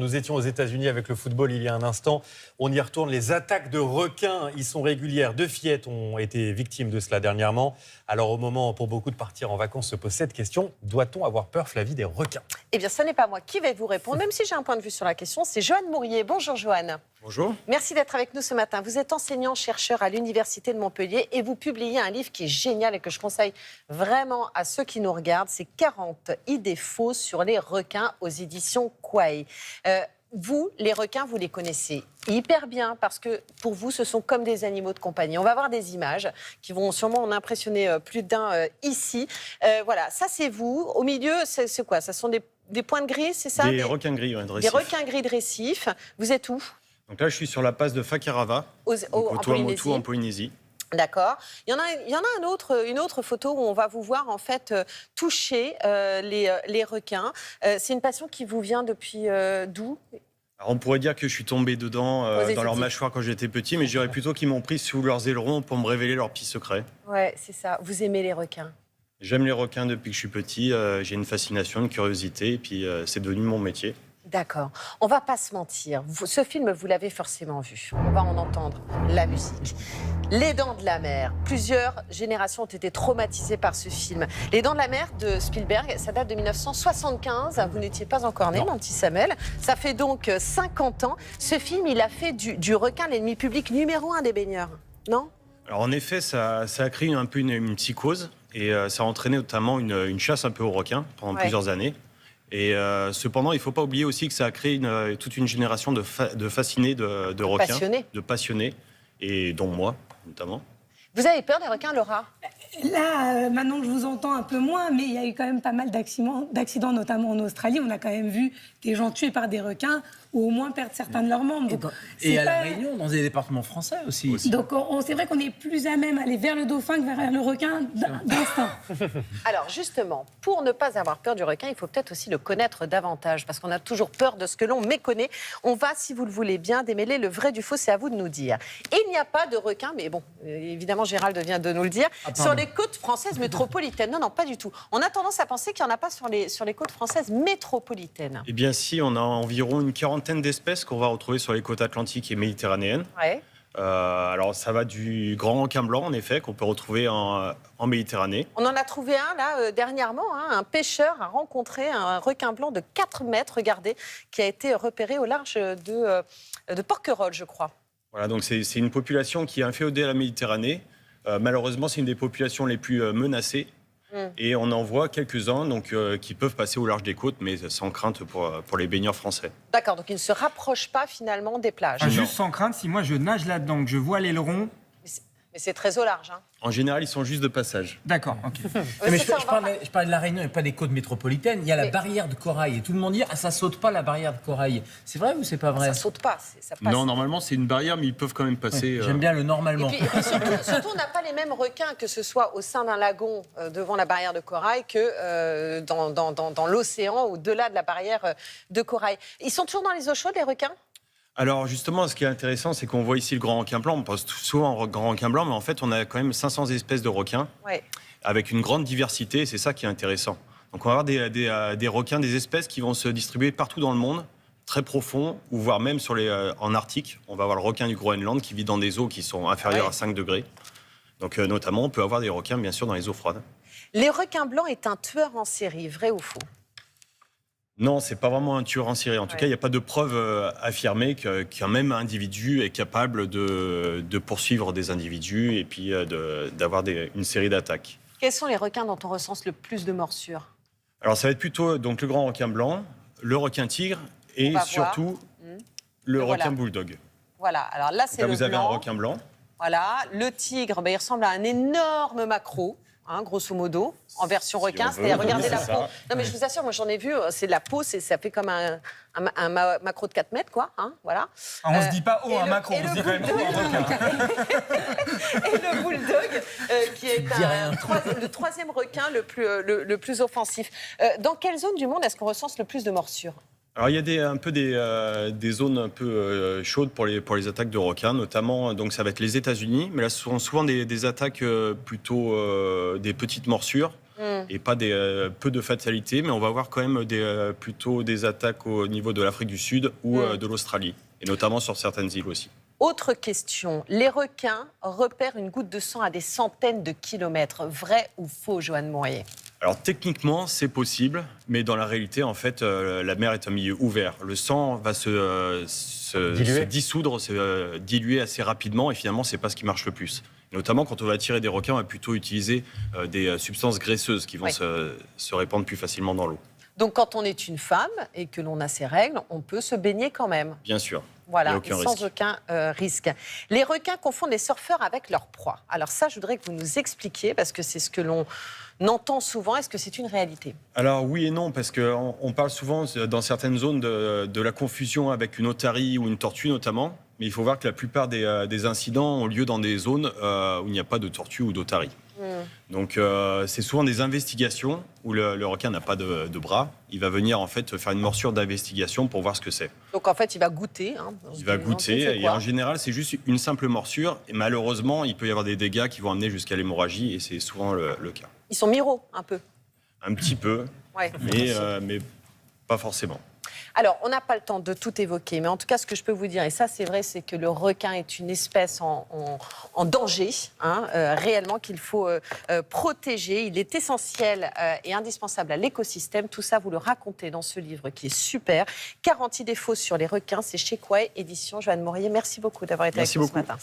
Nous étions aux États-Unis avec le football il y a un instant. On y retourne. Les attaques de requins y sont régulières. 2 fillettes ont été victimes de cela dernièrement. Alors, au moment pour beaucoup de partir en vacances, se pose cette question. Doit-on avoir peur, Flavie, des requins? Eh bien, ce n'est pas moi qui vais vous répondre, même si j'ai un point de vue sur la question. C'est Joanne Mourier. Bonjour, Joanne. Bonjour. Merci d'être avec nous ce matin. Vous êtes enseignant-chercheur à l'Université de Montpellier et vous publiez un livre qui est génial et que je conseille vraiment à ceux qui nous regardent. C'est 40 idées fausses sur les requins aux éditions Quail. Vous, les requins, vous les connaissez hyper bien parce que pour vous, ce sont comme des animaux de compagnie. On va voir des images qui vont sûrement en impressionner plus d'un ici. Voilà, ça c'est vous. Au milieu, c'est quoi? Ça sont des points de gris, c'est ça? Des requins gris, de récif. Des requins gris de récif. Vous êtes où? Donc là, je suis sur la passe de Fakarava, en Polynésie. en Polynésie. D'accord. Il y en a une autre photo où on va vous voir en fait toucher les requins. C'est une passion qui vous vient depuis d'où? Alors on pourrait dire que je suis tombé dedans dans leur mâchoire quand j'étais petit, mais je dirais plutôt qu'ils m'ont pris sous leurs ailerons pour me révéler leurs petits secrets. Ouais, c'est ça. Vous aimez les requins? J'aime les requins depuis que je suis petit. J'ai une fascination, une curiosité, et puis c'est devenu mon métier. D'accord. On va pas se mentir. Ce film, vous l'avez forcément vu. On va en entendre la musique. Les Dents de la Mer. Plusieurs générations ont été traumatisées par ce film. Les Dents de la Mer de Spielberg, ça date de 1975. Vous n'étiez pas encore né, mon petit Samuel. Ça fait donc 50 ans. Ce film, il a fait du requin l'ennemi public numéro 1 des baigneurs, non? Alors en effet, ça a créé un peu une psychose, et ça a entraîné notamment une chasse un peu aux requins pendant plusieurs années. Et cependant, il ne faut pas oublier aussi que ça a créé toute une génération de fascinés de requins, de passionnés, et dont moi, notamment. Vous avez peur des requins, Laura? Là, maintenant que je vous entends un peu moins, mais il y a eu quand même pas mal d'accidents, notamment en Australie. On a quand même vu des gens tués par des requins ou au moins perdre certains de leurs membres. Donc, et à La Réunion, dans des départements français aussi. Donc c'est vrai qu'on est plus à même à aller vers le dauphin que vers le requin d'instinct. Alors justement, pour ne pas avoir peur du requin, il faut peut-être aussi le connaître davantage, parce qu'on a toujours peur de ce que l'on méconnaît. On va, si vous le voulez bien, démêler le vrai du faux, c'est à vous de nous dire. Il n'y a pas de requin, mais bon, évidemment Gérald vient de nous le dire, sur les côtes françaises métropolitaines. Non, pas du tout. On a tendance à penser qu'il n'y en a pas sur les côtes françaises métropolitaines. Eh bien si, on a environ une quarantaine d'espèces qu'on va retrouver sur les côtes atlantiques et méditerranéennes. Ouais. Alors ça va du grand requin blanc, en effet, qu'on peut retrouver en Méditerranée. On en a trouvé un là dernièrement, un pêcheur a rencontré un requin blanc de 4 mètres, regardez, qui a été repéré au large de Porquerolles, je crois. Voilà, donc c'est une population qui est inféodée à la Méditerranée. Malheureusement, c'est une des populations les plus menacées. Et on en voit quelques-uns qui peuvent passer au large des côtes, mais sans crainte pour les baigneurs français. D'accord, donc ils ne se rapprochent pas finalement des plages. Juste sans crainte, si moi je nage là-dedans, que je vois l'aileron... Mais c'est très au large. Hein. En général, ils sont juste de passage. D'accord, ok. Mais je parle de La Réunion et pas des côtes métropolitaines. Il y a la barrière de corail. Et tout le monde dit « Ah, ça saute pas la barrière de corail ». C'est vrai ou c'est pas vrai? Ça saute pas, ça passe. Non, normalement, c'est une barrière, mais ils peuvent quand même passer. J'aime bien le normalement. Et puis surtout, on n'a pas les mêmes requins, que ce soit au sein d'un lagon devant la barrière de corail que dans l'océan, au-delà de la barrière de corail. Ils sont toujours dans les eaux chaudes, les requins? Alors justement, ce qui est intéressant, c'est qu'on voit ici le grand requin blanc. On pense souvent au grand requin blanc, mais en fait, on a quand même 500 espèces de requins, avec une grande diversité. C'est ça qui est intéressant. Donc on va avoir des requins, des espèces qui vont se distribuer partout dans le monde, très profonds, ou voire même en Arctique. On va avoir le requin du Groenland qui vit dans des eaux qui sont inférieures à 5 degrés. Donc notamment, on peut avoir des requins, bien sûr, dans les eaux froides. Les requins blancs est un tueur en série, vrai ou faux? Non, c'est pas vraiment un tueur en série. En tout cas, il n'y a pas de preuve affirmée qu'un même individu est capable de poursuivre des individus et puis d'avoir une série d'attaques. Quels sont les requins dont on recense le plus de morsures? Alors, ça va être plutôt donc, le grand requin blanc, le requin tigre et surtout le requin bulldog. Voilà, alors là, c'est le blanc. Vous avez un requin blanc. Voilà, le tigre, il ressemble à un énorme maquereau. Grosso modo, en version requin, regardez la peau. Non mais je vous assure, moi j'en ai vu, c'est la peau, ça fait comme un maquereau de 4 mètres, quoi. Voilà. On ne se dit pas un maquereau, on se dit quand même un requin. Et le bulldog, qui est le troisième requin le plus offensif. Dans quelle zone du monde est-ce qu'on recense le plus de morsures? Alors, il y a un peu des zones un peu chaudes pour les attaques de requins, notamment, donc ça va être les États-Unis, mais là, ce sont souvent des attaques plutôt des petites morsures. et pas peu de fatalités, mais on va voir quand même plutôt des attaques au niveau de l'Afrique du Sud ou de l'Australie, et notamment sur certaines îles aussi. Autre question, les requins repèrent une goutte de sang à des centaines de kilomètres. Vrai ou faux, Joanne Mourier? Alors techniquement, c'est possible, mais dans la réalité, en fait, la mer est un milieu ouvert. Le sang va se dissoudre, se diluer assez rapidement, et finalement, c'est pas ce qui marche le plus. Notamment quand on va tirer des requins, on va plutôt utiliser des substances graisseuses qui vont se répandre plus facilement dans l'eau. Donc quand on est une femme et que l'on a ses règles, on peut se baigner quand même. Bien sûr. Voilà, sans aucun risque. Les requins confondent les surfeurs avec leur proie. Alors ça, je voudrais que vous nous expliquiez, parce que c'est ce que l'on entend souvent. Est-ce que c'est une réalité? Alors oui et non, parce qu'on parle souvent dans certaines zones de la confusion avec une otarie ou une tortue notamment. Mais il faut voir que la plupart des incidents ont lieu dans des zones où il n'y a pas de tortue ou d'otarie. Donc c'est souvent des investigations où le requin n'a pas de bras. Il va venir en fait faire une morsure d'investigation pour voir ce que c'est. Donc en fait il va goûter. Il va goûter et en général c'est juste une simple morsure. Et malheureusement il peut y avoir des dégâts qui vont amener jusqu'à l'hémorragie et c'est souvent le cas. Ils sont miros un peu. Un petit peu, mais pas forcément. Alors, on n'a pas le temps de tout évoquer, mais en tout cas, ce que je peux vous dire, et ça c'est vrai, c'est que le requin est une espèce en danger, réellement, qu'il faut protéger. Il est essentiel et indispensable à l'écosystème. Tout ça, vous le racontez dans ce livre qui est super. 40 idées fausses sur les requins, c'est chez Quay Édition. Joanne Mourier, merci beaucoup d'avoir été avec nous ce matin.